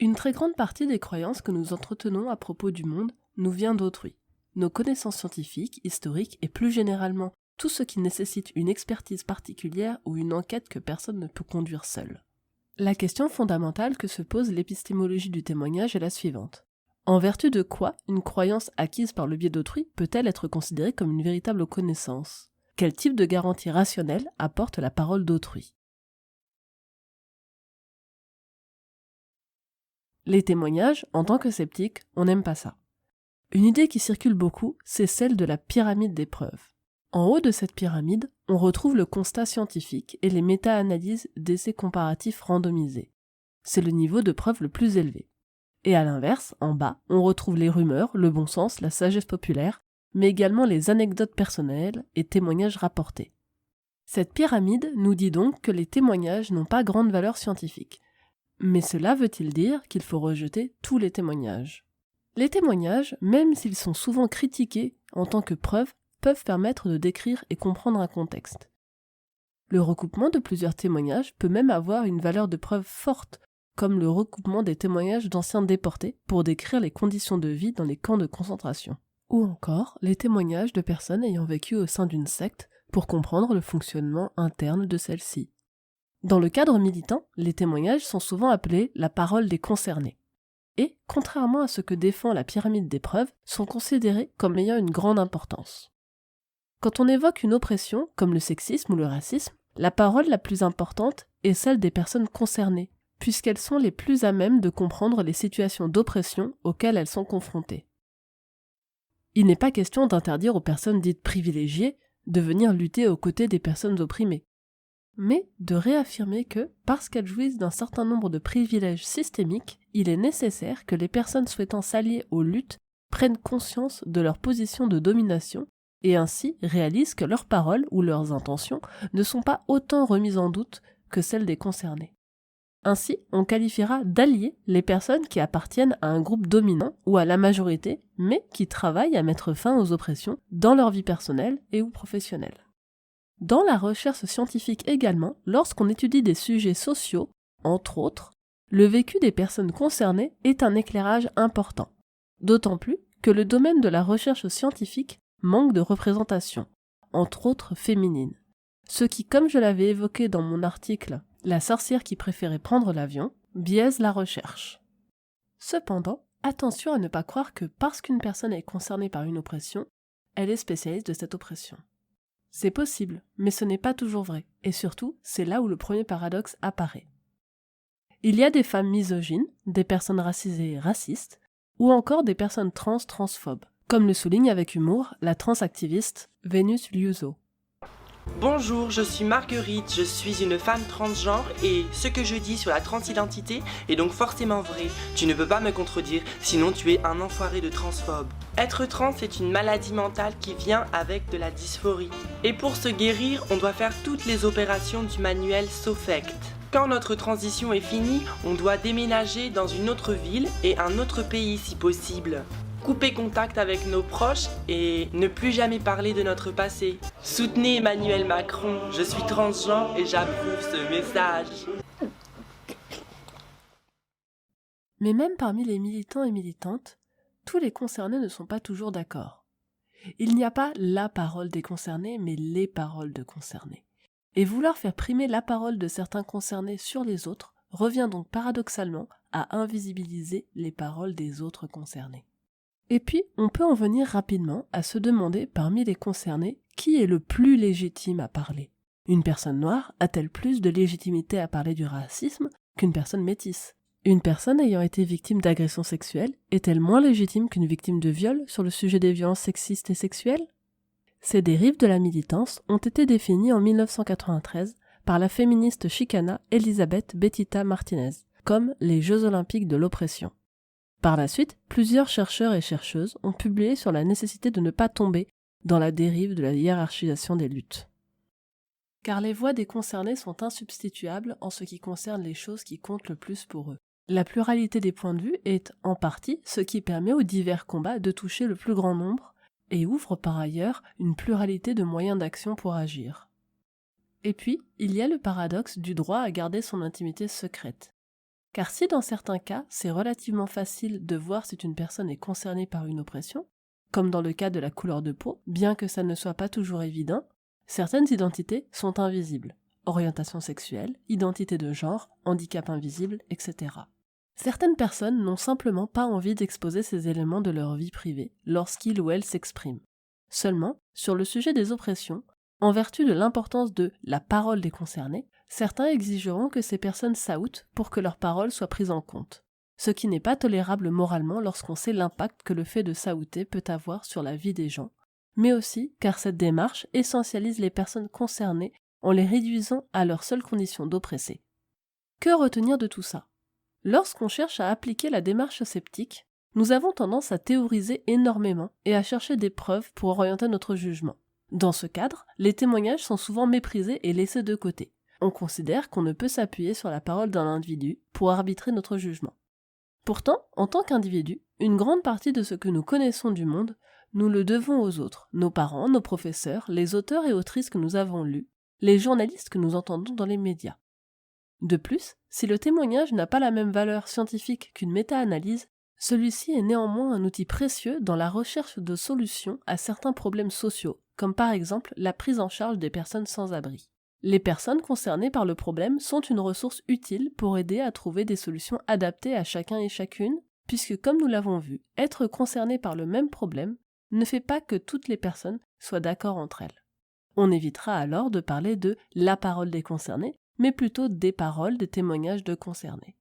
Une très grande partie des croyances que nous entretenons à propos du monde nous vient d'autrui. Nos connaissances scientifiques, historiques et plus généralement tout ce qui nécessite une expertise particulière ou une enquête que personne ne peut conduire seul. La question fondamentale que se pose l'épistémologie du témoignage est la suivante. En vertu de quoi une croyance acquise par le biais d'autrui peut-elle être considérée comme une véritable connaissance ? Quel type de garantie rationnelle apporte la parole d'autrui ? Les témoignages, en tant que sceptiques, on n'aime pas ça. Une idée qui circule beaucoup, c'est celle de la pyramide des preuves. En haut de cette pyramide, on retrouve le constat scientifique et les méta-analyses d'essais comparatifs randomisés. C'est le niveau de preuve le plus élevé. Et à l'inverse, en bas, on retrouve les rumeurs, le bon sens, la sagesse populaire, mais également les anecdotes personnelles et témoignages rapportés. Cette pyramide nous dit donc que les témoignages n'ont pas grande valeur scientifique. Mais cela veut-il dire qu'il faut rejeter tous les témoignages ? Les témoignages, même s'ils sont souvent critiqués en tant que preuve, peuvent permettre de décrire et comprendre un contexte. Le recoupement de plusieurs témoignages peut même avoir une valeur de preuve forte, comme le recoupement des témoignages d'anciens déportés pour décrire les conditions de vie dans les camps de concentration. Ou encore les témoignages de personnes ayant vécu au sein d'une secte pour comprendre le fonctionnement interne de celle-ci. Dans le cadre militant, les témoignages sont souvent appelés la parole des concernés. Et, contrairement à ce que défend la pyramide des preuves, sont considérés comme ayant une grande importance. Quand on évoque une oppression, comme le sexisme ou le racisme, la parole la plus importante est celle des personnes concernées, puisqu'elles sont les plus à même de comprendre les situations d'oppression auxquelles elles sont confrontées. Il n'est pas question d'interdire aux personnes dites privilégiées de venir lutter aux côtés des personnes opprimées, mais de réaffirmer que, parce qu'elles jouissent d'un certain nombre de privilèges systémiques, il est nécessaire que les personnes souhaitant s'allier aux luttes prennent conscience de leur position de domination et ainsi réalisent que leurs paroles ou leurs intentions ne sont pas autant remises en doute que celles des concernés. Ainsi, on qualifiera d'alliés les personnes qui appartiennent à un groupe dominant ou à la majorité, mais qui travaillent à mettre fin aux oppressions dans leur vie personnelle et ou professionnelle. Dans la recherche scientifique également, lorsqu'on étudie des sujets sociaux, entre autres, le vécu des personnes concernées est un éclairage important, d'autant plus que le domaine de la recherche scientifique manque de représentation, entre autres féminine, ce qui, comme je l'avais évoqué dans mon article « La sorcière qui préférait prendre l'avion », biaise la recherche. Cependant, attention à ne pas croire que parce qu'une personne est concernée par une oppression, elle est spécialiste de cette oppression. C'est possible, mais ce n'est pas toujours vrai, et surtout, c'est là où le premier paradoxe apparaît. Il y a des femmes misogynes, des personnes racisées et racistes, ou encore des personnes transphobes, comme le souligne avec humour la transactiviste Venus Liuzzo. Bonjour, je suis Marguerite, je suis une femme transgenre et ce que je dis sur la transidentité est donc forcément vrai. Tu ne peux pas me contredire, sinon tu es un enfoiré de transphobe. Être trans est une maladie mentale qui vient avec de la dysphorie. Et pour se guérir, on doit faire toutes les opérations du manuel SOFECT. Quand notre transition est finie, on doit déménager dans une autre ville et un autre pays si possible. Couper contact avec nos proches et ne plus jamais parler de notre passé. Soutenez Emmanuel Macron, je suis transgenre et j'approuve ce message. Mais même parmi les militants et militantes, tous les concernés ne sont pas toujours d'accord. Il n'y a pas la parole des concernés, mais les paroles de concernés. Et vouloir faire primer la parole de certains concernés sur les autres revient donc paradoxalement à invisibiliser les paroles des autres concernés. Et puis, on peut en venir rapidement à se demander parmi les concernés qui est le plus légitime à parler. Une personne noire a-t-elle plus de légitimité à parler du racisme qu'une personne métisse ? Une personne ayant été victime d'agressions sexuelles est-elle moins légitime qu'une victime de viol sur le sujet des violences sexistes et sexuelles ? Ces dérives de la militance ont été définies en 1993 par la féministe chicana Elisabeth Betita Martinez comme les Jeux olympiques de l'oppression. Par la suite, plusieurs chercheurs et chercheuses ont publié sur la nécessité de ne pas tomber dans la dérive de la hiérarchisation des luttes. Car les voix des concernés sont insubstituables en ce qui concerne les choses qui comptent le plus pour eux. La pluralité des points de vue est, en partie, ce qui permet aux divers combats de toucher le plus grand nombre et ouvre par ailleurs une pluralité de moyens d'action pour agir. Et puis, il y a le paradoxe du droit à garder son intimité secrète. Car si dans certains cas, c'est relativement facile de voir si une personne est concernée par une oppression, comme dans le cas de la couleur de peau, bien que ça ne soit pas toujours évident, certaines identités sont invisibles. Orientation sexuelle, identité de genre, handicap invisible, etc. Certaines personnes n'ont simplement pas envie d'exposer ces éléments de leur vie privée lorsqu'ils ou elles s'expriment. Seulement, sur le sujet des oppressions, en vertu de l'importance de la parole des concernés, certains exigeront que ces personnes s'outent pour que leur parole soit prise en compte, ce qui n'est pas tolérable moralement lorsqu'on sait l'impact que le fait de s'outer peut avoir sur la vie des gens, mais aussi car cette démarche essentialise les personnes concernées en les réduisant à leur seule condition d'oppressés. Que retenir de tout ça ? Lorsqu'on cherche à appliquer la démarche sceptique, nous avons tendance à théoriser énormément et à chercher des preuves pour orienter notre jugement. Dans ce cadre, les témoignages sont souvent méprisés et laissés de côté. On considère qu'on ne peut s'appuyer sur la parole d'un individu pour arbitrer notre jugement. Pourtant, en tant qu'individu, une grande partie de ce que nous connaissons du monde, nous le devons aux autres, nos parents, nos professeurs, les auteurs et autrices que nous avons lus, les journalistes que nous entendons dans les médias. De plus, si le témoignage n'a pas la même valeur scientifique qu'une méta-analyse, celui-ci est néanmoins un outil précieux dans la recherche de solutions à certains problèmes sociaux, comme par exemple la prise en charge des personnes sans abri. Les personnes concernées par le problème sont une ressource utile pour aider à trouver des solutions adaptées à chacun et chacune, puisque comme nous l'avons vu, être concerné par le même problème ne fait pas que toutes les personnes soient d'accord entre elles. On évitera alors de parler de la parole des concernés, mais plutôt des paroles, des témoignages de concernés.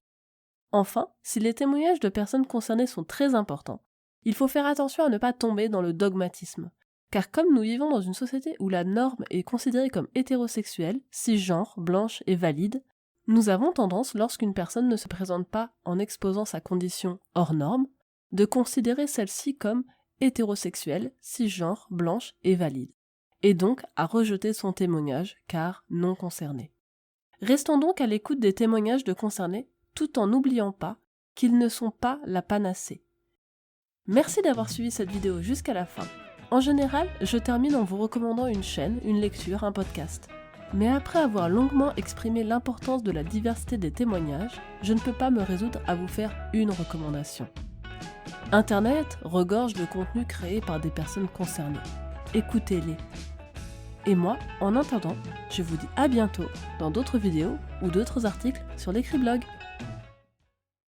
Enfin, si les témoignages de personnes concernées sont très importants, il faut faire attention à ne pas tomber dans le dogmatisme, car comme nous vivons dans une société où la norme est considérée comme hétérosexuelle, cisgenre, blanche et valide, nous avons tendance, lorsqu'une personne ne se présente pas en exposant sa condition hors norme, de considérer celle-ci comme hétérosexuelle, cisgenre, blanche et valide, et donc à rejeter son témoignage car non concerné. Restons donc à l'écoute des témoignages de concernés, tout en n'oubliant pas qu'ils ne sont pas la panacée. Merci d'avoir suivi cette vidéo jusqu'à la fin. En général, je termine en vous recommandant une chaîne, une lecture, un podcast. Mais après avoir longuement exprimé l'importance de la diversité des témoignages, je ne peux pas me résoudre à vous faire une recommandation. Internet regorge de contenus créés par des personnes concernées. Écoutez-les. Et moi, en attendant, je vous dis à bientôt dans d'autres vidéos ou d'autres articles sur l'Écrit Blog.